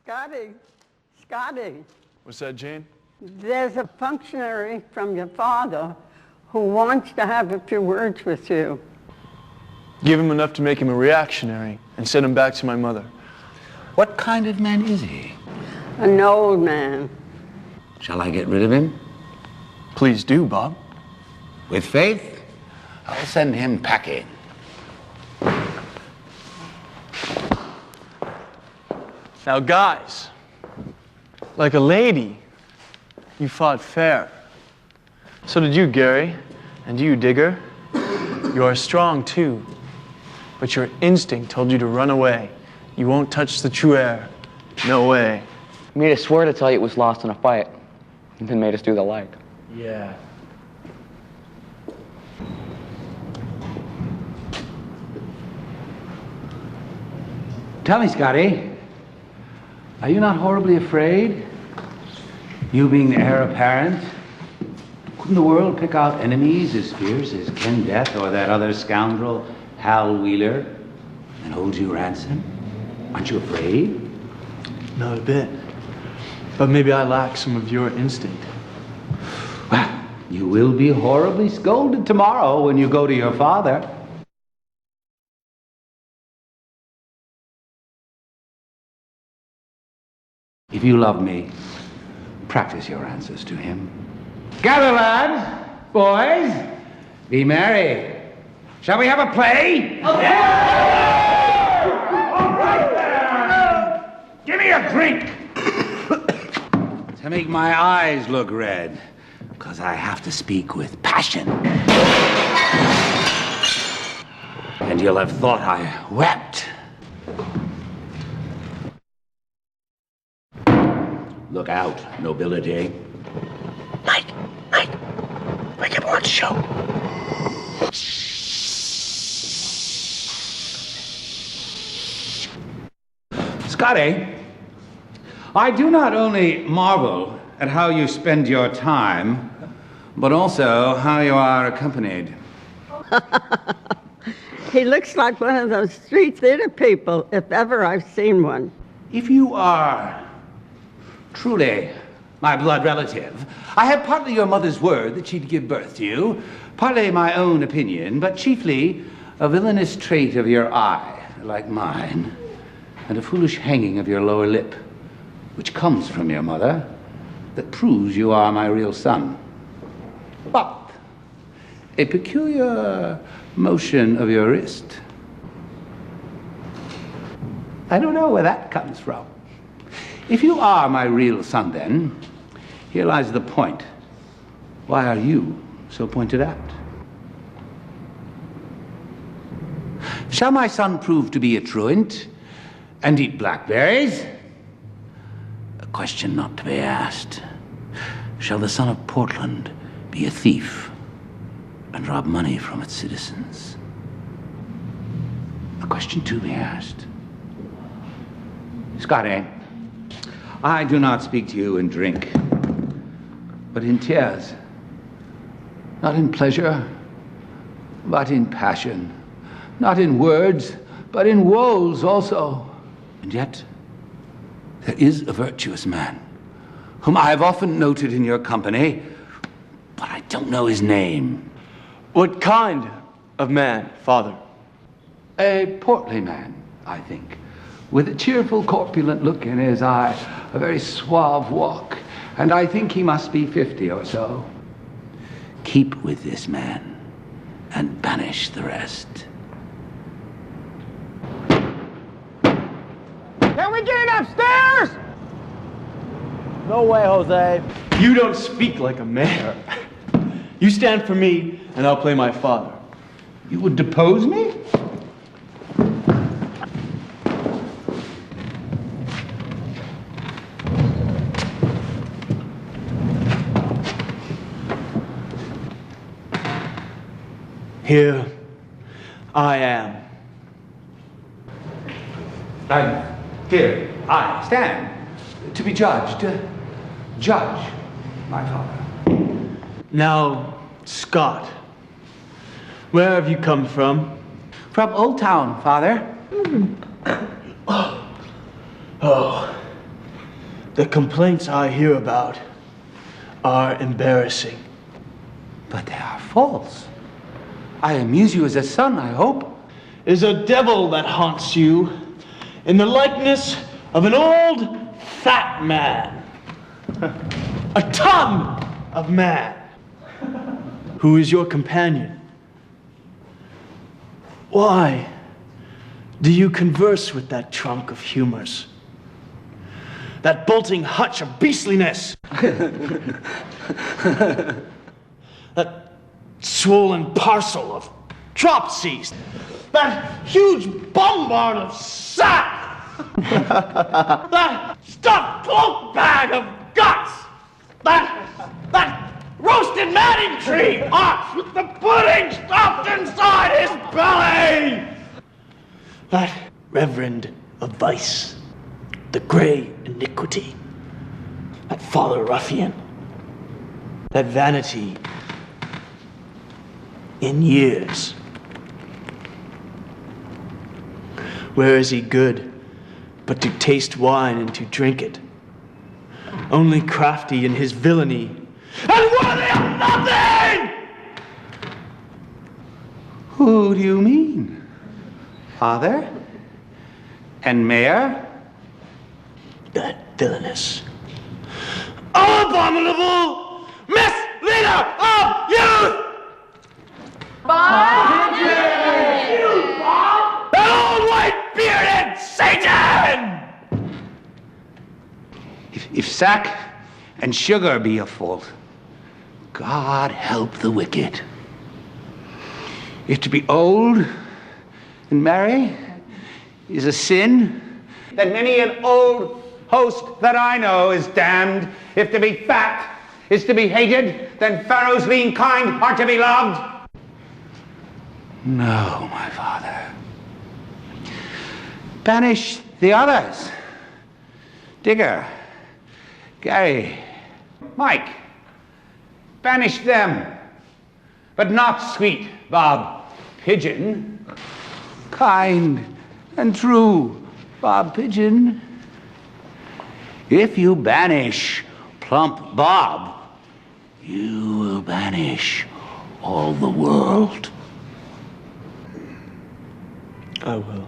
Scotty. What's that, Jane? There's a functionary from your father who wants to have a few words with you. Give him enough to make him a reactionary and send him back to my mother. What kind of man is he? An old man. Shall I get rid of him? Please do, Bob. With faith, I'll send him packing. Now, guys, like a lady, you fought fair. So did you, Gary, and you, Digger. You are strong, too, but your instinct told you to run away. You won't touch the true air. No way. He made us swear to tell you it was lost in a fight, and then made us do the like. Yeah. Tell me, Scotty, are you not horribly afraid? You being the heir apparent? Couldn't the world pick out enemies as fierce as Ken Death or that other scoundrel, Hal Wheeler, and hold you ransom? Aren't you afraid? Not a bit. But maybe I lack some of your instinct. Well, you will be horribly scolded tomorrow when you go to your father. If you love me, practice your answers to him. Gather, lads, boys, be merry. Shall we have a play? Okay. All right then. Give me a drink. To make my eyes look red, because I have to speak with passion. And you'll have thought I wept. Look out, nobility. Mike, wake up and watch the show. Scotty, I do not only marvel at how you spend your time, but also how you are accompanied. He looks like one of those street theater people, if ever I've seen one. If you are truly my blood relative, I have partly your mother's word that she'd give birth to you, partly my own opinion, but chiefly a villainous trait of your eye, like mine, and a foolish hanging of your lower lip, which comes from your mother, that proves you are my real son. But a peculiar motion of your wrist, I don't know where that comes from. If you are my real son, then, here lies the point. Why are you so pointed out? Shall my son prove to be a truant and eat blackberries? A question not to be asked. Shall the son of Portland be a thief and rob money from its citizens? A question to be asked. Scotty, I do not speak to you in drink, but in tears. Not in pleasure, but in passion. Not in words, but in woes also. And yet, there is a virtuous man, whom I have often noted in your company, but I don't know his name. What kind of man, Father? A portly man, I think, with a cheerful, corpulent look in his eye, a very suave walk, and I think he must be 50 or so. Keep with this man, and banish the rest. Can we get upstairs? No way, Jose. You don't speak like a mayor. You stand for me, and I'll play my father. You would depose me? Here I am. Here I stand to be judged. Judge, my father. Now, Scott, where have you come from? From Old Town, Father. Oh, The complaints I hear about are embarrassing. But they are false. I amuse you as a son, I hope. Is a devil that haunts you in the likeness of an old fat man. A ton of man. Who is your companion? Why do you converse with that trunk of humors? That bolting hutch of beastliness? That swollen parcel of dropsies? That huge bombard of sap? That stuffed cloak bag of guts? That roasted Manning tree ox with the pudding stuffed inside his belly? That reverend of vice, the gray iniquity, that father ruffian, that vanity in years. Where is he good but to taste wine and to drink it? Only crafty in his villainy and worthy of nothing! Who do you mean? Father? And Mayor? That villainous, abominable misleader of youth! That old white-bearded Satan! If sack and sugar be a fault, God help the wicked. If to be old and marry is a sin, then many an old host that I know is damned. If to be fat is to be hated, then Pharaoh's lean kind are to be loved. No, my father. Banish the others. Digger, Gary, Mike. Banish them. But not sweet Bob Pigeon. Kind and true Bob Pigeon. If you banish plump Bob, you will banish all the world. I will.